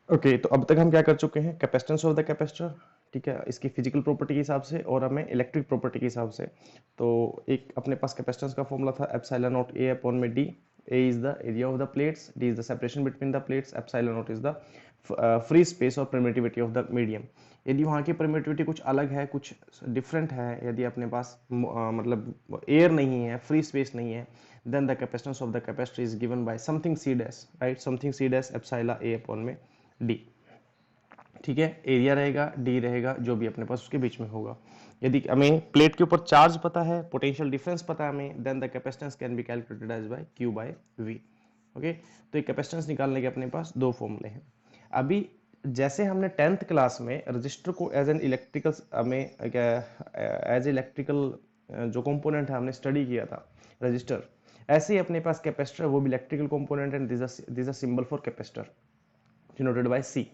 Okay, तो अब तक हम क्या कर चुके हैं, कैपेसिटेंस ऑफ द कैपेसिटर, ठीक है, इसकी फिजिकल प्रॉपर्टी के हिसाब से और हमें इलेक्ट्रिक प्रॉपर्टी के हिसाब से। तो एक अपने पास कैपेसिटेंस का फॉर्मूला था एप्सिलॉन नॉट ए अपॉन में D. A is the area of the plates, D is the separation between the plates, epsilon not is the free space और परमिटिविटी ऑफ द मीडियम। यदि वहाँ की permittivity कुछ अलग है, कुछ डिफरेंट है, यदि अपने पास मतलब एयर नहीं है, फ्री स्पेस नहीं है, then the capacitance of the capacitor is given by something C dash, right, something C dash epsilon A upon में डी। ठीक है, एरिया रहेगा, डी रहेगा, जो भी अपने पास उसके बीच में होगा। यदि हमें प्लेट के ऊपर चार्ज पता है, पोटेंशियल डिफरेंस पता है हमें, then the capacitance can be calculated as by Q by V. Okay, तो ये कैपेसिटेंस निकालने के अपने पास दो फॉर्मूले हैं। अभी जैसे हमने 10th क्लास में रजिस्टर को एज एन इलेक्ट्रिकल में एज इलेक्ट्रिकल जो कंपोनेंट है हमने स्टडी किया था रजिस्टर, ऐसे ही अपने पास कैपेसिटर वो भी electrical component and this a symbol for capacitor denoted by C.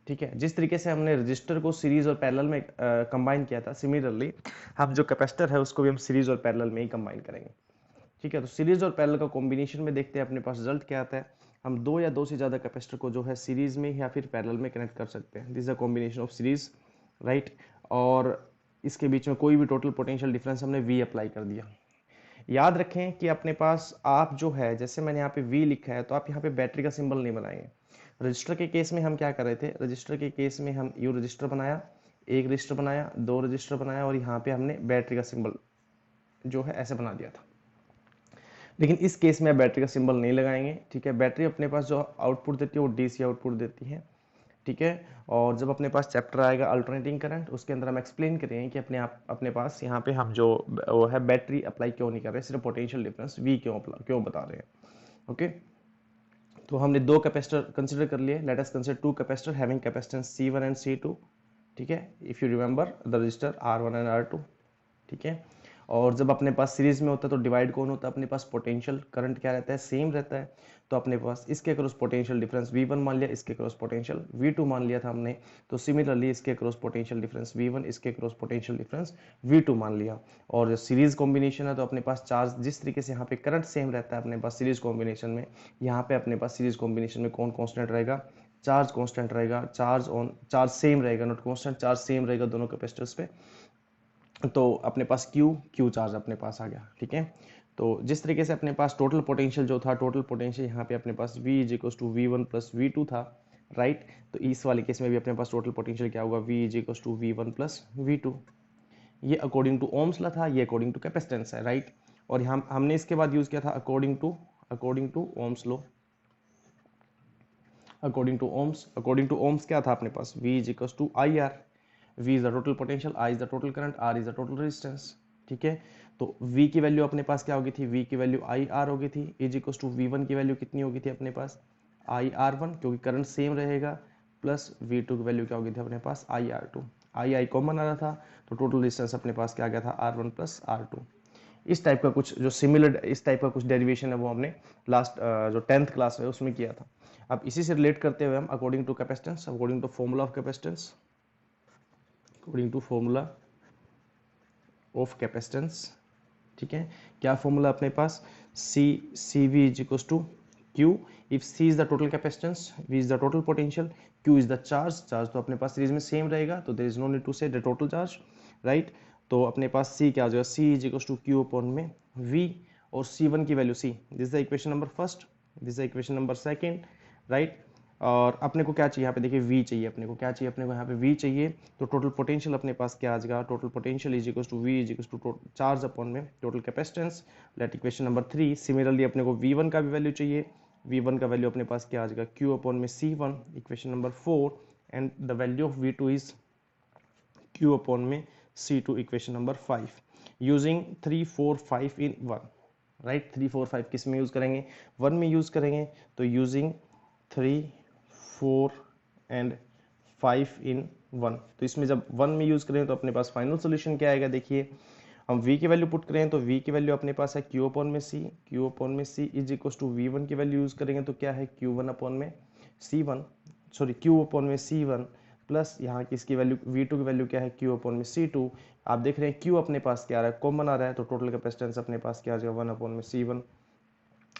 ठीक है, जिस तरीके से हमने रजिस्टर को सीरीज और पैरेलल में कंबाइन किया था, सिमिलरली हम जो कैपेसिटर है उसको भी हम सीरीज और पैरेलल में ही कंबाइन करेंगे। ठीक है, तो सीरीज और पैरेलल का कॉम्बिनेशन में देखते हैं अपने पास रिजल्ट क्या आता है। हम दो या दो से ज्यादा कैपेसिटर को जो है सीरीज में या फिर पैरेलल में कनेक्ट कर सकते हैं, this is a combination of series, right. और इसके बीच में कोई भी टोटल पोटेंशियल डिफरेंस हमने वी अप्लाई कर दिया। याद रखें कि अपने पास आप जो है, जैसे मैंने यहाँ पे V लिखा है, तो आप यहाँ पे बैटरी का सिंबल नहीं बनाएंगे। रजिस्टर के केस में हम क्या कर रहे थे, रजिस्टर के केस में हम यू रजिस्टर बनाया, एक रजिस्टर बनाया, दो रजिस्टर बनाया, और यहाँ पे हमने बैटरी का सिंबल जो है ऐसे बना दिया था। लेकिन इस केस में आप बैटरी का सिंबल नहीं लगाएंगे। ठीक है, बैटरी अपने पास जो आउटपुट देती है वो डीसी आउटपुट देती है। ठीक है, और जब अपने पास चैप्टर आएगा अल्टरनेटिंग करंट, उसके अंदर हम एक्सप्लेन करेंगे कि अपने पास यहाँ पे हम जो वो है बैटरी अप्लाई क्यों नहीं कर रहे, सिर्फ पोटेंशियल डिफरेंस वी क्यों बता रहे हैं। ओके, तो हमने दो कैपेसिटर कंसिडर कर लिए, let us consider two capacitor having capacitance C1 and C2। ठीक है, if you remember the register R1 and R2। ठीक है, और जब अपने पास सीरीज में होता है तो डिवाइड कौन होता है, अपने पास पोटेंशियल करंट क्या रहता है, सेम रहता है। तो अपने पास इसके क्रॉस पोटेंशियल डिफरेंस V1 मान लिया, इसके क्रॉस पोटेंशियल V2 मान लिया था हमने। तो सिमिलरली इसके क्रॉस पोटेंशियल डिफरेंस V1, इसके क्रॉस पोटेंशियल डिफरेंस V2 मान लिया। और जो सीरीज कॉम्बिनेशन है तो अपने पास चार्ज जिस तरीके से यहाँ पे करंट सेम रहता है अपने पास सीरीज कॉम्बिनेशन में, यहाँ पे अपने पास सीरीज कॉम्बिनेशन में कौन कॉन्स्टेंट रहेगा, चार्ज कॉन्स्टेंट रहेगा, चार्ज सेम रहेगा, नॉट कॉन्स्टेंट, चार्ज सेम रहेगा दोनों कैपेसिटर्स पे। तो अपने पास क्यू चार्ज अपने पास आ गया। ठीक है, तो जिस तरीके से अपने पास टोटल पोटेंशियल जो था, टोटल पोटेंशियल यहाँ पे अपने पास V is equal to V1 plus V2 था, राइट। तो इस वाले केस में भी अपने पास टोटल पोटेंशियल क्या होगा, V is equal to V1 plus V2। ये अकॉर्डिंग टू ओम्स ला था, ये अकॉर्डिंग टू कैपेसिटेंस है, राइट। और हमने इसके बाद यूज किया था according to Ohm's law, according to Ohm's क्या था अपने पास, V is equal to I R. V is the total potential, I is the total current, R is the total resistance. ठीक है, तो V की वैल्यू अपने पास क्या होगी थी, V की वैल्यू आई आर होगी थी, इज इक्वल टू V1 की वैल्यू कितनी होगी थी अपने पास, आई आर वन, क्योंकि करंट सेम रहेगा, प्लस V2 की वैल्यू क्या होगी थी अपने पास, I R two. I common आ रहा था, तो टोटल रेजिस्टेंस अपने पास क्या आ गया था, R1 प्लस R2। इस टाइप का कुछ जो सिमिलर, इस टाइप का कुछ डेरिवेशन है वो हमने लास्ट जो 10th क्लास है उसमें किया था। अब इसी से रिलेट करते हुए हम according to capacitance, according to formula of capacitance, according to formula of capacitance. ठीक है, क्या फॉर्मूला अपने पास, C V is equal to Q, if C is the total capacitance, V is the total potential, Q is the charge, charge तो अपने पास series में same रहेगा, तो there is no need to say the total charge, right. तो अपने पास C क्या हो जाएगा, सी is equal to Q upon में वी, और सी1 की value C, this is the equation number first, this is the equation number second, right. और अपने को क्या चाहिए यहाँ पे, देखिए V चाहिए, अपने को क्या चाहिए, अपने को यहाँ पे V चाहिए। तो टोटल पोटेंशियल अपने पास क्या आ जाएगा, total potential is equal to V is equal to charge upon में total capacitance, let equation number 3। Similarly अपने को V1 का भी वैल्यू चाहिए, V1 का वैल्यू अपने पास क्या आ जाएगा, Q अपॉन में C1, equation number 4। And the value of V2 is Q upon में C2, इक्वेशन नंबर 5। यूजिंग 3 4 5 इन 1, राइट। 3 4 5 किस में यूज करेंगे, 1 में यूज करेंगे। तो यूजिंग 3 4 एंड 5 इन 1, तो इसमें जब 1 में यूज करें तो अपने पास फाइनल सोल्यूशन क्या आएगा, देखिए हम V की वैल्यू पुट करें तो V की वैल्यू अपने पास है Q अपॉन में C, Q अपॉन में C is equal to V1 की वैल्यू यूज करेंगे तो क्या है, Q1 अपॉन में C1, सॉरी Q अपॉन में C1, प्लस यहाँ की इसकी वैल्यू V2 की वैल्यू क्या है, Q अपॉन में C2। आप देख रहे हैं Q अपने पास क्या आ रहा है, कॉमन आ रहा है, तो टोटल कैपेसिटेंस अपने पास क्या आ जाएगा, 1 अपॉन में C1,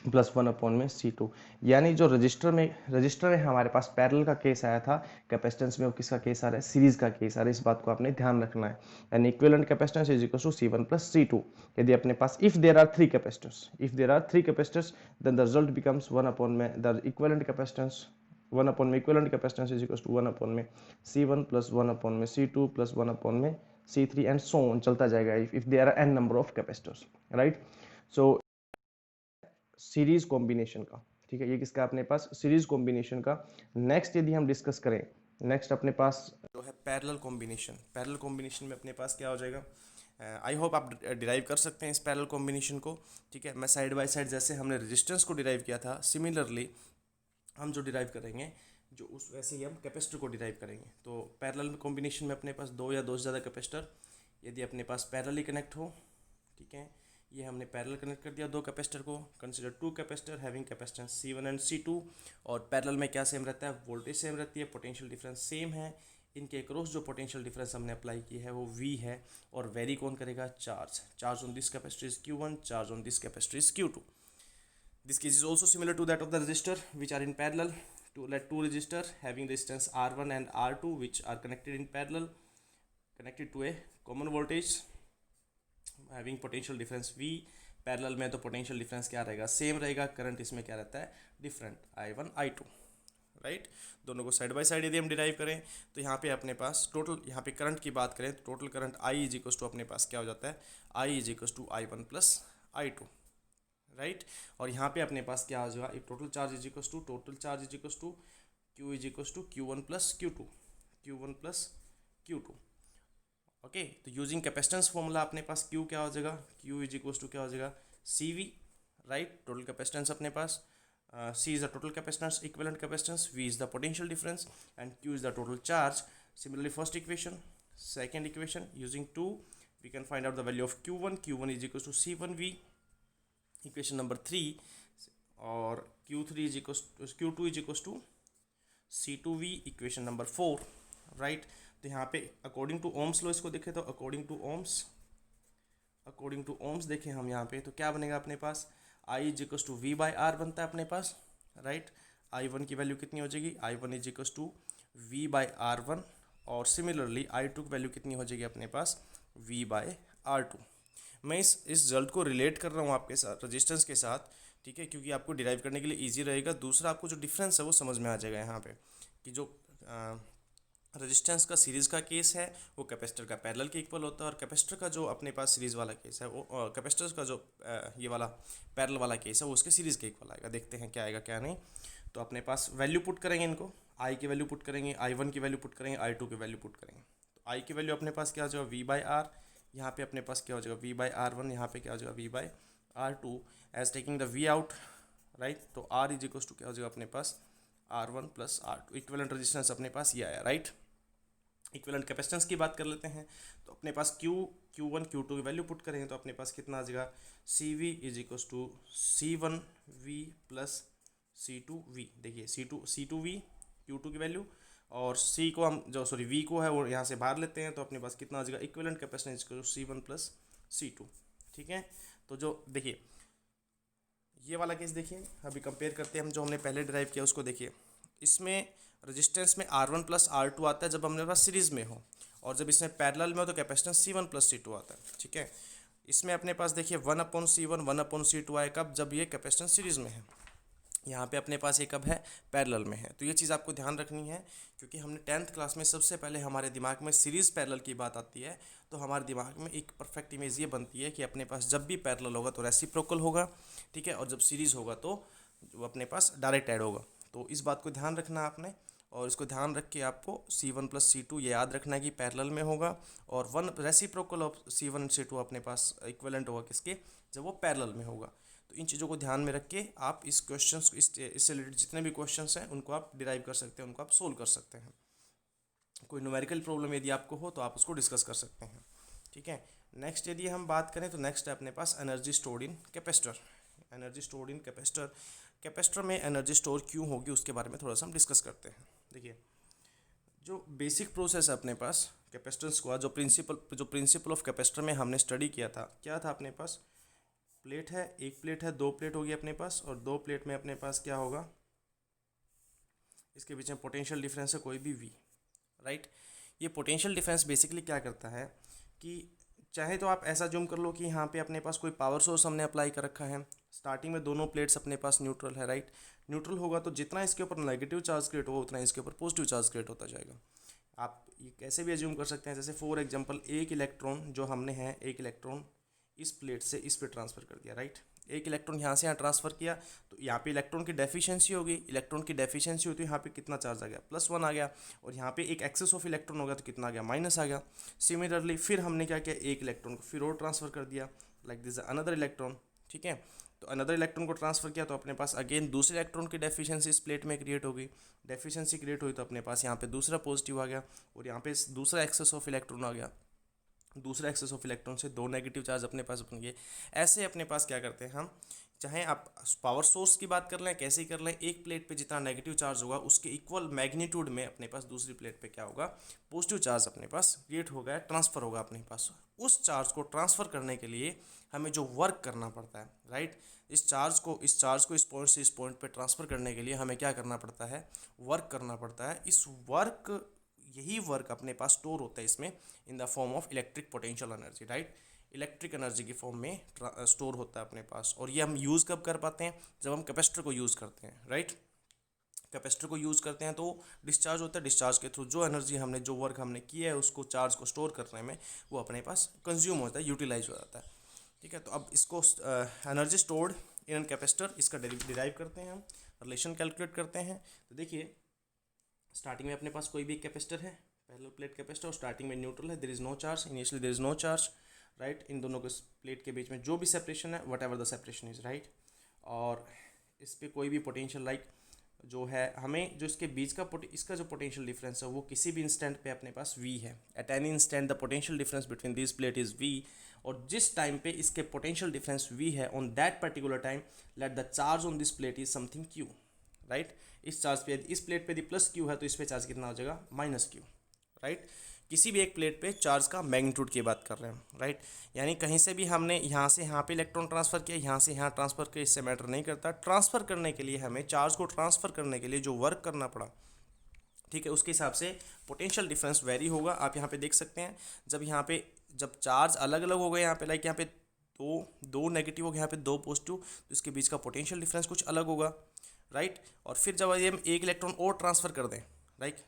प्लस वन अपॉन में C2। यानी जो रजिस्टर में हमारे पास पैरेलल का केस आया था, कैपेसिटेंस में वो किसका केस आ रहा है, सीरीज का केस आ रहा है। इस बात को आपने ध्यान रखना है। यानी equivalent capacitance is equal to C1 plus C2। यदि अपने पास if there are three capacitors then the result becomes one upon में the equivalent capacitance, one upon में equivalent capacitance is equal to one upon में C1 plus one upon में C2 plus one upon में C3 and so on चलता जाएगा if there are N number of capacitors, right. So series combination का, ठीक है, ये किसका अपने पास, सीरीज कॉम्बिनेशन का। नेक्स्ट यदि हम डिस्कस करें, नेक्स्ट अपने पास जो है पैरेलल कॉम्बिनेशन। पैरेलल कॉम्बिनेशन में अपने पास क्या हो जाएगा, आई होप आप डिराइव कर सकते हैं इस पैरेलल कॉम्बिनेशन को, ठीक है। मैं साइड बाय साइड जैसे हमने रेजिस्टेंस को डिराइव किया था, सिमिलरली हम जो डिराइव करेंगे जो उस वैसे ही हम कैपेसिटर को डिराइव करेंगे। तो पैरेलल कॉम्बिनेशन में अपने पास दो या दो से ज़्यादा कैपेसिटर यदि अपने पास पैरेलली कनेक्ट हो, ठीक है, ये हमने पैरेलल कनेक्ट कर दिया दो कैपेसिटर को। Consider two capacitor having capacitance C1 and C2। और पैरेलल में क्या सेम रहता है, वोल्टेज सेम रहती है, पोटेंशियल डिफरेंस सेम है। इनके क्रॉस जो पोटेंशियल डिफरेंस हमने अप्लाई की है वो V है। और वेरी कौन करेगा, charge on this capacitor is Q1, charge on this capacitor is Q2। This case is also similar to that of the resistor which are in parallel. Let two resistor having resistance R1 and R2 which are connected in parallel, connected to a common voltage having potential difference V। Parallel में तो potential difference क्या रहेगा, same रहेगा। Current इसमें क्या रहता है, different, I1 I2, right. दोनों को साइड बाय साइड यदि हम डिराइव करें तो यहाँ पे अपने पास टोटल, यहाँ पे करंट की बात करें तो total current I is equal to अपने पास क्या हो जाता है, I is equal to I1 plus I2, right. और यहाँ पे अपने पास क्या आ जाएगा, total charge is equal to Q is equal to Q1 plus Q2। Okay, तो यूजिंग कैपेसिटेंस फॉर्मूला अपने पास Q क्या हो जाएगा, Q इज इक्वल टू क्या हो जाएगा, CV, राइट। टोटल कैपेसिटेंस अपने पास C is the total capacitance, equivalent capacitance, V is the potential difference and Q is the total charge. Similarly first equation, second equation, using 2 we can find out the value of Q1 is equal to C1V, equation number 3। और Q3 is equal Q2 is equal to C2V, equation number 4, right. तो यहाँ पे according to Ohm's लो इसको देखें तो according to ohms देखें हम यहाँ पे तो क्या बनेगा अपने पास, I is equal to V by R बनता है अपने पास, राइट। I1 की वैल्यू कितनी हो जाएगी, I1 is equal to V by R1। और सिमिलरली I2 की वैल्यू कितनी हो जाएगी अपने पास, V बाई R2। मैं इस रिजल्ट को रिलेट कर रहा हूँ आपके साथ रेजिस्टेंस के साथ, ठीक है, क्योंकि आपको डिराइव करने के लिए इजी रहेगा। दूसरा आपको जो डिफरेंस है वो समझ में आ जाएगा यहाँ पे कि जो रेजिस्टेंस का सीरीज़ का केस है वो कैपेसिटर का पैरेलल के इक्वल होता है, और कैपेसिटर का जो अपने पास सीरीज़ वाला केस है वो कैपेसिटर का जो ये वाला पैरेलल वाला केस है वो उसके सीरीज़ के इक्वल आएगा। देखते हैं क्या आएगा क्या नहीं। तो अपने पास वैल्यू पुट करेंगे, इनको I की वैल्यू पुट करेंगे, I1 की वैल्यू पुट करेंगे, I2 की वैल्यू पुट करेंगे। तो I की वैल्यू अपने पास क्या हो जाएगा, V बाई R, यहाँ पे अपने पास क्या हो जाएगा, V बाई R1, यहाँ पे क्या हो जाएगा, V by R2। As taking the V out, right. तो R इज इक्वल टू क्या हो जाएगा अपने पास, R1 plus R2। Equivalent resistance अपने पास ये आया, राइट। इक्विवेलेंट कैपेसिटेंस की बात कर लेते हैं तो अपने पास Q1 Q2 की वैल्यू पुट करेंगे तो अपने पास कितना आ जाएगा, CV is equal to C1V plus C2V। देखिए C2V Q2 की वैल्यू, और C को हम जो V को है वो यहाँ से बाहर लेते हैं तो अपने पास कितना आ जाएगा, equivalent capacitance is C1 plus C2, ठीक है। तो जो देखिए ये वाला केस देखिए, अभी कंपेयर करते हैं हम जो हमने पहले ड्राइव किया उसको देखिए। इसमें रेजिस्टेंस में R1 प्लस R2 आता है जब हमारे पास सीरीज़ में हो, और जब इसमें पैरेलल में हो तो कैपेसिटेंस C1 प्लस C2 आता है, ठीक है। इसमें अपने पास देखिए 1/C1 1/C2 आए कब, जब ये कैपेसिटेंस सीरीज़ में है। यहाँ पे अपने पास ये कब है, पैरेलल में है। तो ये चीज़ आपको ध्यान रखनी है, क्योंकि हमने 10th क्लास में सबसे पहले हमारे दिमाग में सीरीज़ पैरेलल की बात आती है तो हमारे दिमाग में एक परफेक्ट इमेज ये बनती है कि अपने पास जब भी पैरेलल होगा तो रेसिप्रोकल होगा, ठीक है, और जब सीरीज़ होगा तो वो अपने पास डायरेक्ट ऐड होगा। तो इस बात को ध्यान रखना आपने, और इसको ध्यान रख के आपको C1 प्लस C2 ये याद रखना है कि पैरेलल में होगा, और one reciprocal of C1 and C2 अपने पास इक्विवेलेंट होगा किसके, जब वो पैरेलल में होगा। तो इन चीज़ों को ध्यान में रख के आप इस क्वेश्चंस इससे रिलेटेड जितने भी क्वेश्चंस हैं उनको आप डिराइव कर सकते हैं, उनको आप सोल्व कर सकते हैं। कोई न्यूमेरिकल प्रॉब्लम यदि आपको हो तो आप उसको डिस्कस कर सकते हैं, ठीक है। नेक्स्ट यदि हम बात करें तो नेक्स्ट है अपने पास energy stored in capacitor. Energy stored in capacitor, capacitor में एनर्जी स्टोर क्यों होगी उसके बारे में थोड़ा सा हम डिस्कस करते हैं। देखिए जो बेसिक प्रोसेस है अपने पास कैपेसिटेंस का, जो प्रिंसिपल ऑफ कैपेसिटर में हमने स्टडी किया था, क्या था अपने पास, प्लेट है, एक प्लेट है, दो प्लेट होगी अपने पास, और दो प्लेट में अपने पास क्या होगा, इसके बीच में पोटेंशियल डिफरेंस है कोई भी V, राइट। ये पोटेंशियल डिफरेंस बेसिकली क्या करता है कि चाहे तो आप ऐसा जूम कर लो कि यहाँ पे अपने पास कोई पावर सोर्स हमने अप्लाई कर रखा है, स्टार्टिंग में दोनों प्लेट्स अपने पास न्यूट्रल है, राइट। न्यूट्रल होगा तो जितना इसके ऊपर नेगेटिव चार्ज क्रिएट होगा उतना इसके ऊपर पॉजिटिव चार्ज क्रिएट होता जाएगा। आप ये कैसे भी एज्यूम कर सकते हैं, जैसे फॉर एग्जांपल एक इलेक्ट्रॉन जो हमने है, एक इलेक्ट्रॉन इस प्लेट से इस पे ट्रांसफ़र कर दिया, राइट। एक इलेक्ट्रॉन यहाँ से यहाँ ट्रांसफ़र किया तो यहाँ पे इलेक्ट्रॉन की डेफिशिएंसी होगी, इलेक्ट्रॉन की डेफिशिएंसी होती है, यहाँ पे कितना चार्ज आ गया, +1 आ गया, और यहाँ पे एक एक्सेस ऑफ इलेक्ट्रॉन हो गया तो कितना आ गया, माइनस आ गया। सिमिलरली फिर हमने क्या किया, एक इलेक्ट्रॉन को फिर और ट्रांसफ़र कर दिया, लाइक दिस अनदर इलेक्ट्रॉन, ठीक है। तो अनदर इलेक्ट्रॉन को ट्रांसफ़र किया तो अपने पास अगेन दूसरे इलेक्ट्रॉन की डेफिशिएंसी इस प्लेट में क्रिएट होगी, डेफिशिएंसी क्रिएट हुई तो अपने पास यहाँ पे दूसरा पॉजिटिव आ गया, और यहाँ पे दूसरा एक्सेस ऑफ इलेक्ट्रॉन आ गया, दूसरा एक्सेस ऑफ इलेक्ट्रॉन से दो नेगेटिव चार्ज अपने पास बन गए। ऐसे अपने पास क्या करते हैं हम, चाहे आप पावर सोर्स की बात कर लें, कैसे ही कर लें, एक प्लेट पे जितना नेगेटिव चार्ज होगा उसके इक्वल मैग्नीट्यूड में अपने पास दूसरी प्लेट पे क्या होगा, पॉजिटिव चार्ज अपने पास क्रिएट होगा, ट्रांसफ़र होगा अपने पास। उस चार्ज को ट्रांसफ़र करने के लिए हमें जो वर्क करना पड़ता है, राइट, इस चार्ज को इस पॉइंट से इस पॉइंट पे ट्रांसफ़र करने के लिए हमें क्या करना पड़ता है, वर्क करना पड़ता है। इस वर्क, यही वर्क अपने पास स्टोर होता है इसमें in the form of electric potential energy, right. Electric energy की फॉर्म में स्टोर होता है अपने पास, और ये हम यूज़ कब कर पाते हैं, जब हम कैपेसिटर को यूज़ करते हैं, राइट। कैपेसिटर को यूज़ करते हैं तो डिस्चार्ज होता है, डिस्चार्ज के थ्रू जो एनर्जी हमने, जो वर्क हमने किया है उसको चार्ज को स्टोर करने में वो अपने पास कंज्यूम होता है, यूटिलाइज हो जाता है, ठीक है। तो अब इसको energy stored in an capacitor, इसका डिराइव करते हैं हम, रिलेशन कैलकुलेट करते हैं। तो देखिए स्टार्टिंग में अपने पास कोई भी एक कैपेसिटर है, पहले प्लेट कैपेसिटर, और स्टार्टिंग में न्यूट्रल है, there is no charge, initially there is no charge, right. इन दोनों के प्लेट के बीच में जो भी सेपरेशन है, what ever the separation is, right. और इस पर कोई भी पोटेंशियल लाइक जो है, हमें जो इसके बीच का इसका जो पोटेंशियल डिफरेंस है वो किसी भी इंस्टेंट पे अपने पास v है, at any instant the potential difference between this plate is v, और जिस टाइम पे इसके पोटेंशियल डिफरेंस v है, on that particular time let the charge on this plate is something q, right. इस चार्ज पे, इस plate पे यदि +q है तो इस पे चार्ज कितना हो जाएगा, -q, राइट। किसी भी एक प्लेट पे चार्ज का मैग्नीट्यूड की बात कर रहे हैं, राइट। यानी कहीं से भी हमने यहाँ से यहाँ पे इलेक्ट्रॉन ट्रांसफ़र किया, यहाँ से यहाँ ट्रांसफ़र किया, इससे मैटर नहीं करता। ट्रांसफ़र करने के लिए हमें, चार्ज को ट्रांसफ़र करने के लिए जो वर्क करना पड़ा, ठीक है, उसके हिसाब से पोटेंशियल डिफरेंस वेरी होगा। आप यहाँ पे देख सकते हैं, जब चार्ज अलग अलग हो गए, यहाँ पे लाइक यहाँ पे दो नेगेटिव हो गए, यहाँ पे दो पॉजिटिव, तो इसके बीच का पोटेंशियल डिफरेंस कुछ अलग होगा, राइट। और फिर जब ये हम एक इलेक्ट्रॉन और ट्रांसफ़र कर दें, राइट,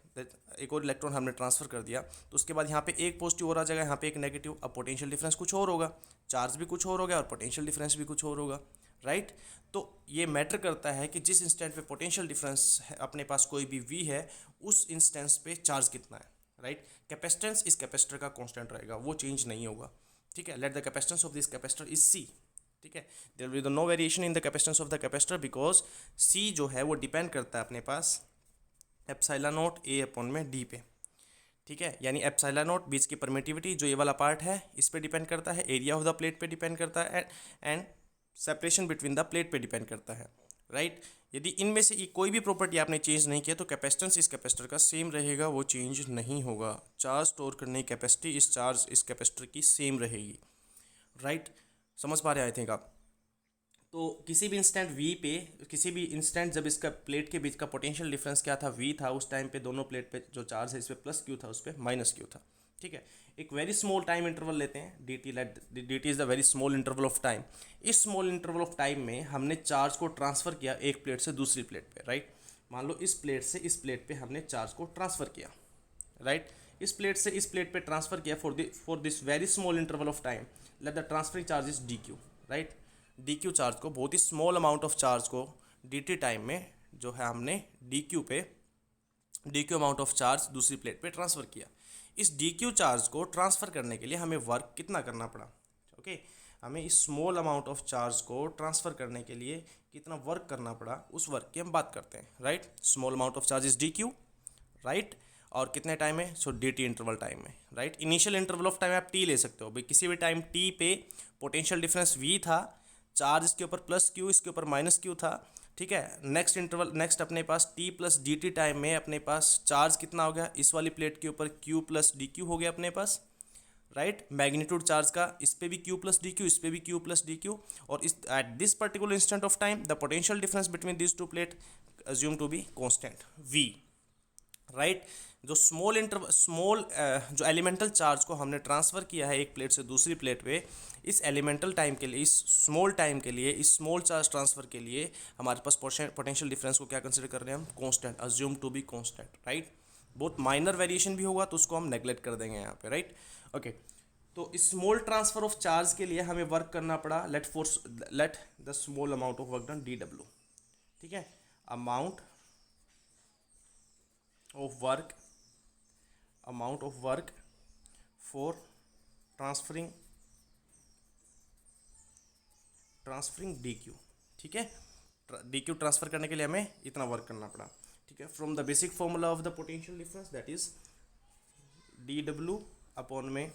एक और इलेक्ट्रॉन हमने ट्रांसफ़र कर दिया, तो उसके बाद यहाँ पे एक पॉजिटिव और आ जाएगा, यहाँ पे एक नेगेटिव, अब पोटेंशियल डिफरेंस कुछ और होगा, चार्ज भी कुछ और हो गया और पोटेंशियल डिफरेंस भी कुछ और होगा, राइट। तो ये मैटर करता है कि जिस इंस्टेंट पे पोटेंशियल डिफरेंस है अपने पास कोई भी v है, उस इंस्टेंस पे चार्ज कितना है, राइट। कैपेसिटेंस इस कैपेसिटर का कांस्टेंट रहेगा, वो चेंज नहीं होगा, ठीक है। Let the capacitance of this capacitor is c, ठीक है। There will be no variation in the capacitance of the capacitor, because c जो है वो डिपेंड करता है अपने पास एप्सिलॉन नॉट a अपॉन में d पे, ठीक है। यानी एप्सिलॉन नॉट बीच की परमिटिविटी जो ये वाला पार्ट है इस पे डिपेंड करता है, एरिया ऑफ द प्लेट पे डिपेंड करता है, and separation between the plate पे डिपेंड करता है, राइट। यदि इनमें से कोई भी प्रॉपर्टी आपने चेंज नहीं किया तो कैपेसिटेंस इस कैपेसिटर का सेम रहेगा, वो चेंज नहीं होगा। चार्ज स्टोर करने की कैपेसिटी इस कैपेसिटर की सेम रहेगी, राइट। समझ पा रहे आई थिंक आप। तो किसी भी इंस्टेंट v पे, किसी भी इंस्टेंट जब इसका प्लेट के बीच का पोटेंशियल डिफरेंस क्या था, v था, उस टाइम पे दोनों प्लेट पे जो चार्ज है इस पे +q था, उस पर -q था, ठीक है। एक वेरी स्मॉल टाइम इंटरवल लेते हैं, dt is the very small interval of time. इस स्मॉल इंटरवल ऑफ टाइम में हमने चार्ज को ट्रांसफ़र किया एक प्लेट से दूसरी प्लेट पे, राइट। मान लो इस प्लेट से इस प्लेट पे हमने चार्ज को ट्रांसफ़र किया, राइट। इस प्लेट से इस प्लेट पे ट्रांसफ़र किया for this very small interval of time, let the transferring charge is dq, right. dq charge को, बहुत ही स्मॉल अमाउंट ऑफ चार्ज को dt टाइम में जो है हमने dq अमाउंट ऑफ चार्ज दूसरी प्लेट पे ट्रांसफ़र किया। इस dq चार्ज को ट्रांसफ़र करने के लिए हमें वर्क कितना करना पड़ा, ओके। हमें इस स्मॉल अमाउंट ऑफ चार्ज को ट्रांसफ़र करने के लिए कितना वर्क करना पड़ा, उस वर्क की हम बात करते हैं, right. Small amount of charge is dq, right. और कितने टाइम में, सो dt इंटरवल टाइम में, right. Initial interval of time आप t ले सकते हो भाई, किसी भी टाइम t पे पोटेंशियल डिफरेंस v था, चार्ज इसके ऊपर +q, इसके ऊपर -q था, ठीक है। नेक्स्ट अपने पास t + dt टाइम में अपने पास चार्ज कितना हो गया, इस वाली प्लेट के ऊपर q + dq हो गया अपने पास, राइट, मैग्नीट्यूड चार्ज का, इस पे भी क्यू प्लस डी क्यू, इस पे भी क्यू प्लस डी क्यू, और इस at this particular instant of time the potential difference between this two plate assume to be constant V, right. जो स्मॉल जो एलिमेंटल चार्ज को हमने ट्रांसफ़र किया है एक प्लेट से दूसरी प्लेट पे, इस एलिमेंटल टाइम के लिए, इस स्मॉल टाइम के लिए, इस स्मॉल चार्ज ट्रांसफ़र के लिए हमारे पास पोटेंशियल डिफरेंस को क्या कंसिडर कर रहे हैं हम, constant, assume to be constant, right. बहुत माइनर वेरिएशन भी होगा तो उसको हम नेग्लेक्ट कर देंगे यहाँ पे, राइट। ओके, तो इस स्मॉल ट्रांसफर ऑफ चार्ज के लिए हमें वर्क करना पड़ा, let the small amount of work done D W, ठीक है, amount of work for transferring D Q, ठीक है, डी क्यू ट्रांसफर करने के लिए हमें इतना वर्क करना पड़ा, ठीक है, from the basic formula of the potential difference that is D W upon में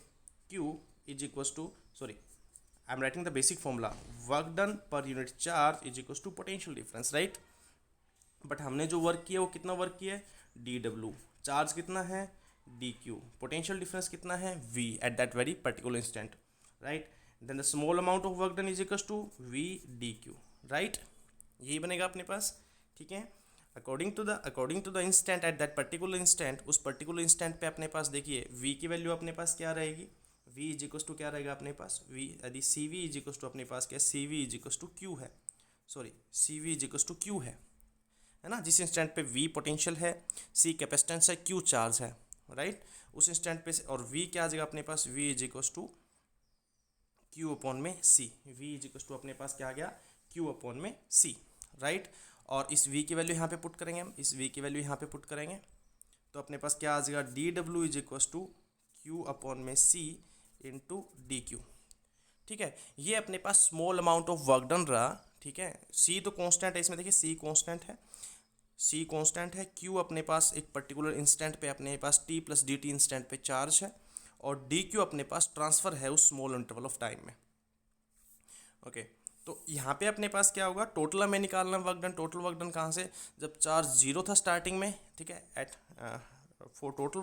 Q is equal to, sorry I am writing the basic formula, work done per unit charge is equal to potential difference, right. But हमने जो work किया वो कितना work किया है, D W, charge कितना है, डी क्यू, पोटेंशियल डिफरेंस कितना है, V at that very particular instant, right. Then the small amount of work done is equal to V D Q, right, यही बनेगा अपने पास, ठीक है। According to the instant at that particular instant, उस particular instant पे अपने पास देखिए वी की वैल्यू अपने पास क्या रहेगी, वी इज इक्वल टू क्या रहेगा अपने पास, वी यदि C V is equal to अपने पास क्या, C V is equal to Q है, sorry C V is equal to Q है ना, जिस इंस्टेंट पे V पोटेंशियल है, C कैपेसिटेंस है, Q चार्ज है, राइट, उस इंस्टेंट पे और V क्या आ जाएगा अपने पास, V is equal to Q upon में C, V is equal to अपने पास क्या आ गया, Q अपॉन में C, राइट। और इस V की वैल्यू यहाँ पे पुट करेंगे हम, इस V की वैल्यू यहाँ पे पुट करेंगे तो अपने पास क्या आ जाएगा, D W is equal to Q upon में C इंटू डी क्यू, ठीक है। ये अपने पास small amount of work done रहा, ठीक है। C तो कांस्टेंट है, इसमें देखिए C कांस्टेंट है, C कांस्टेंट है, Q अपने पास एक पर्टिकुलर इंस्टेंट पे अपने पास T plus D T instant पे चार्ज है, और डी क्यू अपने पास ट्रांसफ़र है उस स्मॉल इंटरवल ऑफ टाइम में, ओके। तो यहाँ पे अपने पास क्या होगा, टोटल हमें निकालना work done, total work done कहाँ से, जब चार्ज जीरो था स्टार्टिंग में, ठीक है, at four total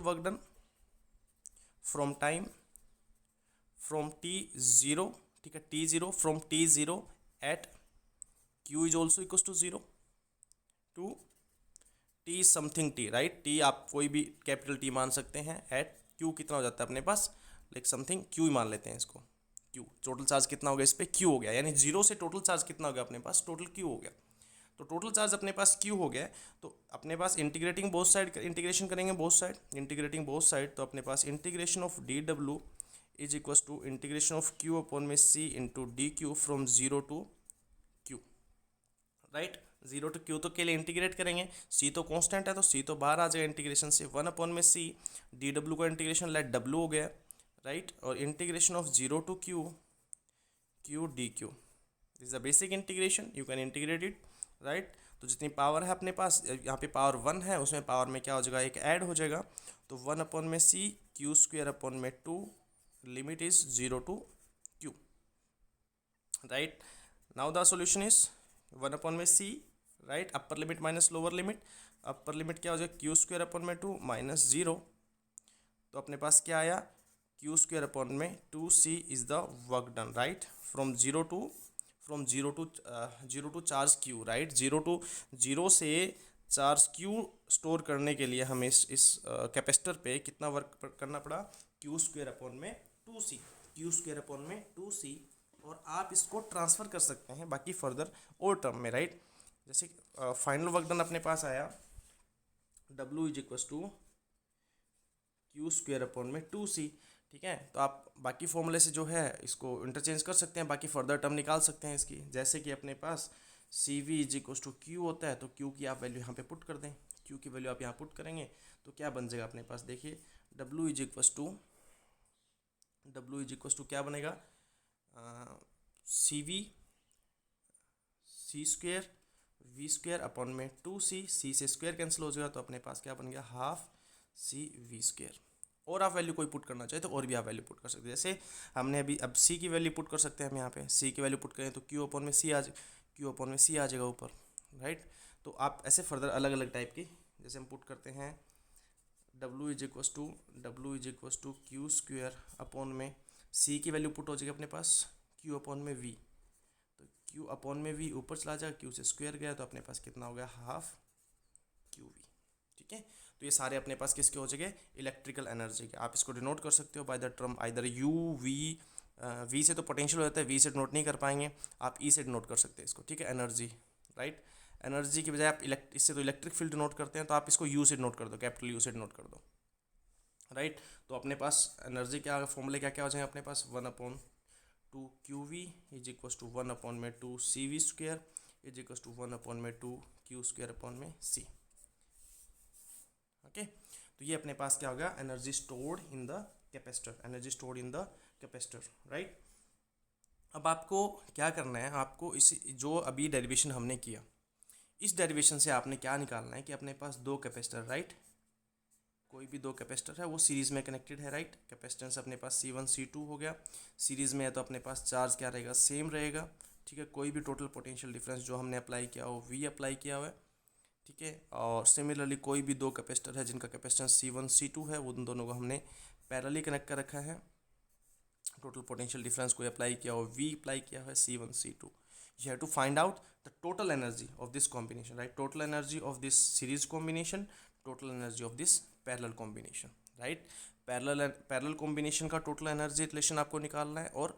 work done from time from T zero, ठीक है, T zero from T zero at Q is also equal to zero to T something T, right, T आप कोई भी capital T मान सकते हैं, एट Q कितना हो जाता है अपने पास, लाइक समथिंग Q ही मान लेते हैं इसको, Q टोटल चार्ज कितना हो गया इस पर, Q हो गया, यानी जीरो से टोटल चार्ज कितना हो गया अपने पास, टोटल Q हो गया। तो टोटल चार्ज अपने पास Q हो गया, तो अपने पास इंटीग्रेटिंग बोथ साइड, इंटीग्रेशन करेंगे both side, integrating both side, तो अपने पास integration of D W is equal to integration of Q upon में C into D Q from zero to Q, right, zero to Q तो के लिए integrate करेंगे, सी तो कांस्टेंट है तो सी तो बाहर आ जाएगा इंटीग्रेशन से, वन अपॉन में सी डी डब्ल्यू का इंटीग्रेशन लेट डब्ल्यू हो गया, राइट, और integration of zero to Q Q D Q, this is the basic integration, you can integrate it, right. तो जितनी पावर है अपने पास, यहाँ पे पावर वन है, उसमें पावर में क्या हो जाएगा, एक ऐड हो जाएगा, तो वन अपॉन में सी क्यू स्क्वेयर अपॉन में two, limit is zero to Q, right. Now the solution is one upon में C, right, upper limit minus lower limit, upper limit क्या हो जाएगा, क्यू स्क्वेयर अपॉन में two minus zero, तो अपने पास क्या आया, क्यू स्क्वेयर अपॉन में two C is the work done, right, from zero to charge Q, right, zero से चार्ज क्यू स्टोर करने के लिए हमें इस कैपेसिटर पे कितना वर्क करना पड़ा, क्यू स्क्वेयर अपॉन में two C, Q square upon में टू सी, और आप इसको ट्रांसफ़र कर सकते हैं बाकी फर्दर और टर्म में, राइट। जैसे फाइनल वर्क डन अपने पास आया W is equal to Q square upon में टू सी, ठीक है। तो आप बाकी फॉर्मूले से जो है इसको इंटरचेंज कर सकते हैं, बाकी फर्दर टर्म निकाल सकते हैं इसकी, जैसे कि अपने पास C V is equal to Q होता है, तो क्यू की आप वैल्यू यहाँ पे पुट कर दें, क्यू की वैल्यू आप यहाँ पुट करेंगे तो क्या बन जाएगा अपने पास, देखिए W इज इक्वल टू क्या बनेगा, C V C square V square upon में टू सी, सी से स्क्वेयर कैंसिल हो जाएगा, तो अपने पास क्या बन गया, हाफ सी वी स्क्वेयर। और आप वैल्यू कोई पुट करना चाहे तो और भी आप वैल्यू पुट कर सकते हैं, जैसे हमने अभी अब सी की वैल्यू पुट कर सकते हैं हम यहाँ पे, सी की वैल्यू पुट करें तो क्यू अपॉन में सी आ जाएगा ऊपर, राइट। तो आप ऐसे फर्दर अलग अलग टाइप की, जैसे हम पुट करते हैं W is equals to Q square upon में C की वैल्यू पुट हो जाएगी अपने पास Q अपॉन में V। तो Q अपॉन में V ऊपर चला जाएगा, Q से स्क्वायर गया तो अपने पास कितना हो गया, हाफ QV। ठीक है, तो ये सारे अपने पास किसके हो जाएंगे, इलेक्ट्रिकल एनर्जी के। आप इसको डिनोट कर सकते हो by the term either U V. V से तो पोटेंशियल हो जाता है, वी से डिनोट नहीं कर पाएंगे, आप ई से डिनोट कर सकते हैं इसको। ठीक है, एनर्जी, राइट। एनर्जी की बजाय आप इससे तो इलेक्ट्रिक फील्ड डिनोट करते हैं, तो आप इसको यू से डिनोट कर दो, कैपिटल यू से डिनोट कर दो, राइट। तो अपने पास एनर्जी क्या फॉर्मूले क्या क्या हो जाएंगे अपने पास, 1/2 QV is equals to 1/2 CV square is equals to 1/2 Q square upon में C। ओके, तो ये अपने पास क्या होगा, energy stored in the capacitor, energy stored in the capacitor, right. अब आपको क्या करना है, आपको इस जो अभी डेरिवेशन हमने किया, इस डेरिवेशन से आपने क्या निकालना है कि अपने पास दो कैपेसिटर, राइट, कोई भी दो कैपेसिटर है वो सीरीज़ में कनेक्टेड है, राइट। कैपेसिटेंस अपने पास C1 C2 हो गया, सीरीज़ में है तो अपने पास चार्ज क्या रहेगा, सेम रहेगा। ठीक है, कोई भी टोटल पोटेंशियल डिफरेंस जो हमने अप्लाई किया हो V अप्लाई किया हुआ है। ठीक है, और सिमिलरली कोई भी दो कैपेसिटर है जिनका कैपेसिटेंस C1 C2 है, वो उन दोनों को हमने पैरेलली कनेक्ट कर रखा है। टोटल पोटेंशियल डिफरेंस कोई अप्लाई किया हो, V अप्लाई किया हुआ है C1 C2। You have to find out the total energy of this combination, right? Total energy of this series combination, total energy of this parallel combination, right? Parallel combination का total energy relation आपको निकालना है, और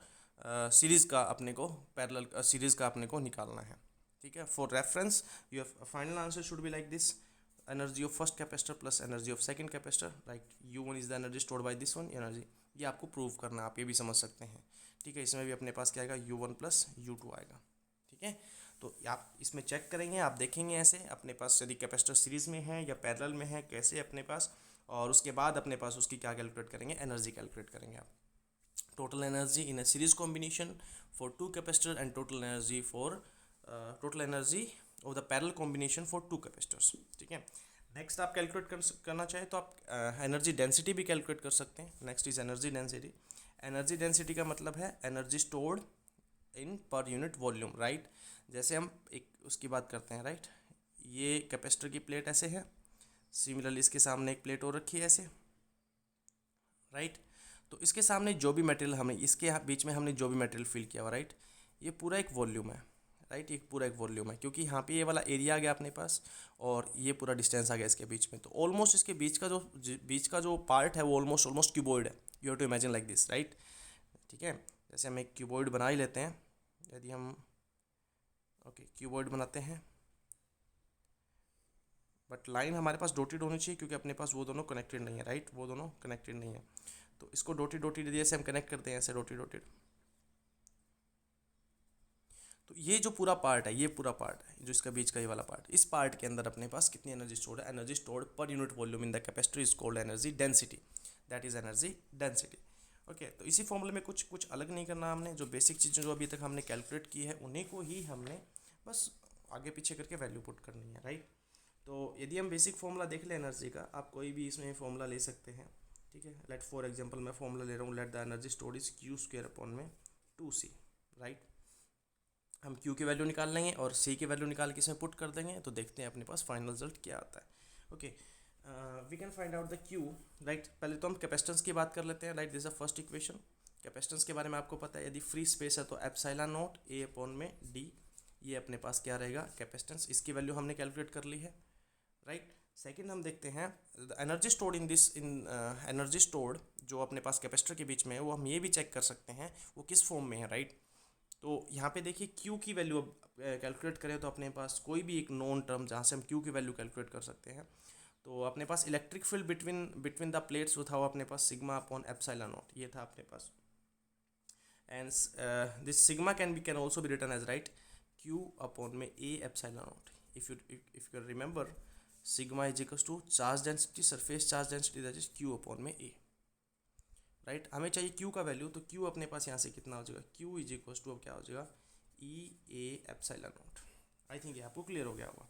series का अपने को parallel series का अपने को निकालना है। ठीक है, for reference your final answer should be like this, energy of first capacitor plus energy of second capacitor, right. U1 is the energy stored by this one energy, ये आपको प्रूव करना है, आप ये भी समझ सकते हैं। ठीक है, इसमें भी अपने पास क्या आएगा, U1 प्लस U2 आएगा। ठीक है, तो आप इसमें चेक करेंगे, आप देखेंगे ऐसे अपने पास यदि कैपेसिटर सीरीज़ में है या पैरेलल में है, कैसे अपने पास, और उसके बाद अपने पास उसकी क्या कैलकुलेट करेंगे, एनर्जी कैलकुलेट करेंगे आप। Total energy in a series combination for two capacitor and total energy of the parallel combination for two capacitors. ठीक है, नेक्स्ट आप कैलकुलेट करना चाहें तो आप एनर्जी डेंसिटी भी कैलकुलेट कर सकते हैं। Next is energy density. Energy density का मतलब है एनर्जी स्टोर्ड इन पर यूनिट वॉल्यूम, राइट। जैसे हम एक उसकी बात करते हैं, राइट, ये कैपेसिटर की प्लेट ऐसे है, सिमिलरली इसके सामने एक प्लेट और रखी है ऐसे, राइट। तो इसके सामने जो भी मटेरियल हमने, इसके बीच में हमने जो भी मटेरियल फिल किया हुआ, राइट, ये पूरा एक वॉल्यूम है, राइट, ये पूरा एक वॉल्यूम है, क्योंकि यहाँ पे ये वाला एरिया आ गया अपने पास और ये पूरा डिस्टेंस आ गया इसके बीच में। तो ऑलमोस्ट इसके बीच का जो पार्ट है वो ऑलमोस्ट क्यूबॉइड है। You have to imagine like this, right. ठीक है, जैसे हम एक क्यूबॉइड बना ही लेते हैं, यदि हम क्यूबॉइड बनाते हैं, बट लाइन हमारे पास डॉटेड होनी चाहिए क्योंकि अपने पास वो दोनों कनेक्टेड नहीं है, राइट, वो दोनों कनेक्टेड नहीं है। तो इसको डॉटेड जैसे हम कनेक्ट करते हैं ऐसे डॉटेड। तो ये जो पूरा पार्ट है, ये पूरा पार्ट है जो इसका बीच का ये वाला पार्ट, इस पार्ट के अंदर अपने पास कितनी एनर्जी स्टोर्ड है, energy stored per unit volume in the capacitor is called energy density, that is energy density. Okay, तो इसी फॉर्मूले में कुछ अलग नहीं करना हमने, जो बेसिक चीज़ें जो अभी तक हमने कैलकुलेट की है उन्हीं को ही हमने बस आगे पीछे करके वैल्यू पुट करनी है, राइट। तो यदि हम बेसिक फॉर्मूला देख लें एनर्जी का, आप कोई भी इसमें फॉर्मूला ले सकते हैं। ठीक है, लेट फॉर एग्जांपल मैं फॉर्मूला ले रहा हूँ, let the energy stored is Q square upon में 2C, राइट। हम Q की वैल्यू निकाल लेंगे और C की वैल्यू निकाल के इसमें पुट कर देंगे, तो देखते हैं अपने पास फाइनल रिजल्ट क्या आता है। Okay, we can find out the Q, right. पहले तो हम कैपेसिटेंस की बात कर लेते हैं, right, this is the first equation. Capacitance के बारे में आपको पता है, यदि फ्री स्पेस है तो एप्सिलॉन नॉट A अपॉन में D, ये अपने पास क्या रहेगा, कैपेसिटेंस, इसकी वैल्यू हमने कैलकुलेट कर ली है, राइट। सेकेंड हम देखते हैं एनर्जी स्टोर्ड एनर्जी स्टोर्ड जो अपने पास कैपेसिटर के बीच में है, वो हम ये भी चेक कर सकते हैं वो किस फॉर्म में है, राइट। तो यहाँ पे देखिए Q की वैल्यू अब कैलकुलेट करें तो अपने पास कोई भी एक नॉन टर्म जहाँ से हम Q की वैल्यू कैलकुलेट कर सकते हैं। तो अपने पास electric field between the plates वो था, वो अपने पास सिग्मा अपॉन एप्सिलॉन नॉट, ये था अपने पास। And this sigma can also be written as, right, Q upon में A epsilon naught. If you remember, sigma is equal to charge density, surface charge density, that is Q upon में A, राइट। हमें चाहिए Q का value, तो Q अपने पास यहाँ से कितना हो जाएगा, Q इज इक्वल टू अब क्या हो जाएगा, E A epsilon not. I think ये आपको क्लियर हो गया होगा।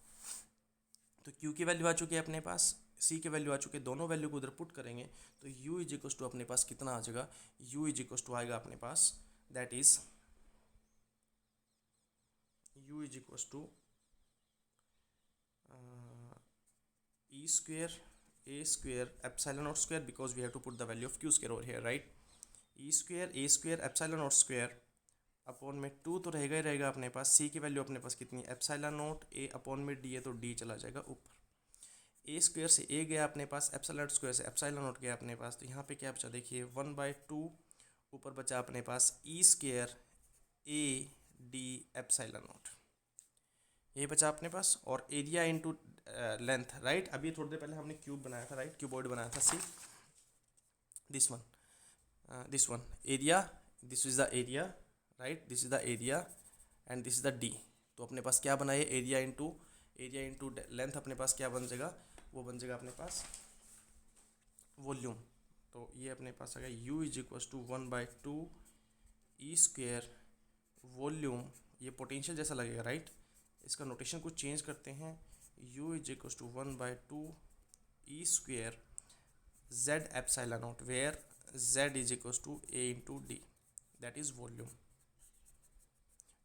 तो Q की वैल्यू आ चुकी है अपने पास, C की वैल्यू आ चुकी है, दोनों वैल्यू को उधर पुट करेंगे तो U इज इक्वल टू अपने पास कितना आ जाएगा, U इज इक्वल टू आएगा अपने पास, that is U is equal to E square A square epsilon naught square because we have to put the value of Q square over here, right. E square A square epsilon naught square upon में 2 तो रहेगा ही रहेगा अपने पास, सी की value अपने पास कितनी है एप्सिलॉन नॉट ए अपॉन में डी है तो डी चला जाएगा ऊपर। ए स्क्वेयर से ए गया अपने पास, एप्सिलॉन स्क्वेयर से एप्सिलॉन नॉट गया अपने पास, तो यहाँ पे क्या बचा देखिए 1/2 ऊपर बचा अपने पास E square A D epsilon naught, ये बचा अपने पास। और एरिया इनटू लेंथ, राइट। अभी थोड़ी देर पहले हमने क्यूब बनाया था, राइट, क्यूबॉइड बनाया था, see this one area, this is the area, right, this is the area and this is the D. तो अपने पास क्या बना है एरिया इंटू लेंथ, अपने पास क्या बन जाएगा, वो बन जाएगा अपने पास वॉल्यूम। तो ये अपने पास आ गया u is equal to 1/2 E square volume, ये पोटेंशियल जैसा लगेगा, राइट। इसका नोटेशन कुछ चेंज करते हैं, u is equal to 1/2 E square z epsilon naught, where z is equal to a into D, that is volume.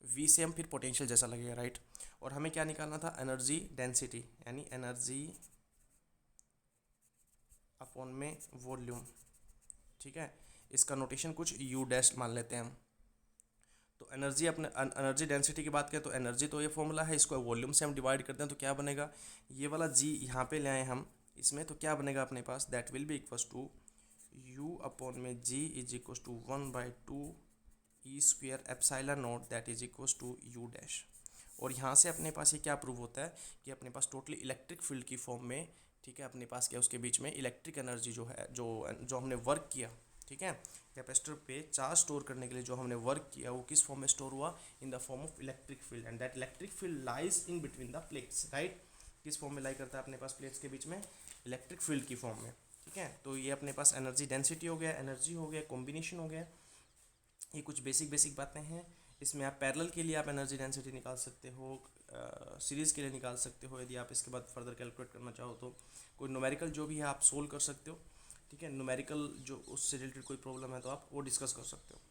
v से हम फिर पोटेंशियल जैसा लगेगा, राइट। और हमें क्या निकालना था एनर्जी डेंसिटी, यानी एनर्जी अपॉन में वॉल्यूम, ठीक है। इसका नोटेशन कुछ u डैश मान लेते हैं हम। तो एनर्जी अपने एनर्जी डेंसिटी की बात करें तो एनर्जी तो ये फॉर्मूला है, इसको वॉल्यूम से हम डिवाइड करते हैं तो क्या बनेगा, ये वाला g यहाँ पे ले आए हम इसमें, तो क्या बनेगा अपने पास that will be equals to u upon में g is equals to 1/2 E square epsilon naught that is equals to u dash. और यहाँ से अपने पास ये क्या प्रूव होता है कि अपने पास टोटली इलेक्ट्रिक फील्ड की फॉर्म में, ठीक है, अपने पास क्या उसके बीच में इलेक्ट्रिक एनर्जी जो है, जो हमने वर्क किया, ठीक है, कैपेसिटर पे चार्ज स्टोर करने के लिए जो हमने वर्क किया वो किस फॉर्म में स्टोर हुआ, in the form of electric field, and that electric field lies in between the plates, right. किस फॉर्म में लाई करता है अपने पास प्लेट्स के बीच में, इलेक्ट्रिक फील्ड की फॉर्म में, ठीक है। तो ये अपने पास एनर्जी डेंसिटी हो गया, एनर्जी हो गया, कॉम्बिनेशन हो गया। ये कुछ बेसिक बातें हैं। इसमें आप पैरेलल के लिए आप एनर्जी डेंसिटी निकाल सकते हो, सीरीज़ के लिए निकाल सकते हो, यदि आप इसके बाद फर्दर कैलकुलेट करना चाहो तो कोई न्यूमेरिकल जो भी है आप सोल्व कर सकते हो, ठीक है। न्यूमेरिकल जो उससे रिलेटेड कोई प्रॉब्लम है तो आप वो डिस्कस कर सकते हो।